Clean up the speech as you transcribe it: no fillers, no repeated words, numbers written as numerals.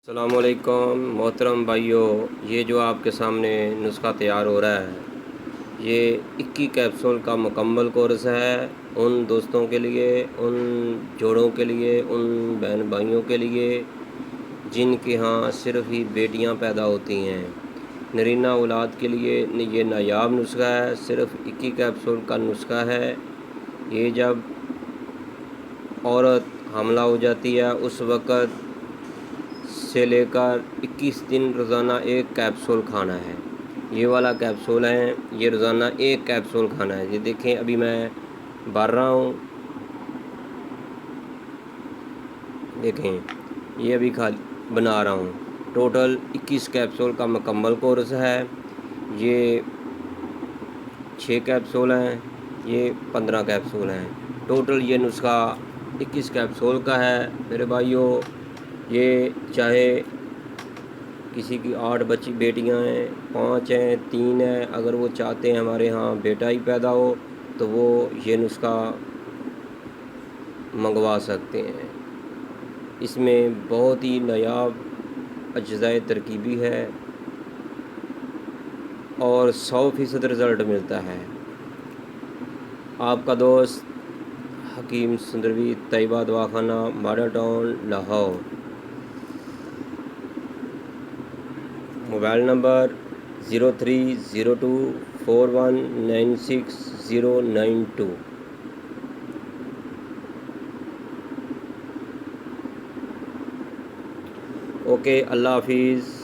السلام علیکم محترم بھائیوں، یہ جو آپ کے سامنے نسخہ تیار ہو رہا ہے یہ 21 کیپسول کا مکمل کورس ہے۔ ان دوستوں کے لیے، ان جوڑوں کے لیے، ان بہن بھائیوں کے لیے جن کے ہاں صرف ہی بیٹیاں پیدا ہوتی ہیں، نرینہ اولاد کے لیے یہ نایاب نسخہ ہے۔ صرف 21 کیپسول کا نسخہ ہے۔ یہ جب عورت حاملہ ہو جاتی ہے اس وقت سے لے کر 21 دن روزانہ ایک کیپسول کھانا ہے۔ یہ والا کیپسول ہے، یہ روزانہ ایک کیپسول کھانا ہے۔ یہ دیکھیں ابھی میں بھر رہا ہوں، دیکھیں یہ ابھی بنا رہا ہوں۔ ٹوٹل 21 کیپسول کا مکمل کورس ہے۔ یہ 6 کیپسول ہیں، یہ 15 کیپسول ہیں۔ ٹوٹل یہ نسخہ 21 کیپسول کا ہے۔ میرے بھائیوں، یہ چاہے کسی کی 8 بیٹیاں ہیں، 5 ہیں، 3 ہیں، اگر وہ چاہتے ہیں ہمارے ہاں بیٹا ہی پیدا ہو تو وہ یہ نسخہ منگوا سکتے ہیں۔ اس میں بہت ہی نایاب اجزائے ترکیبی ہے اور 100% رزلٹ ملتا ہے۔ آپ کا دوست حکیم سندروی، Tayyaba Dawakhana, Model Town, Lahore. Mobile number 030241969092۔ Okay, اللہ حافظ۔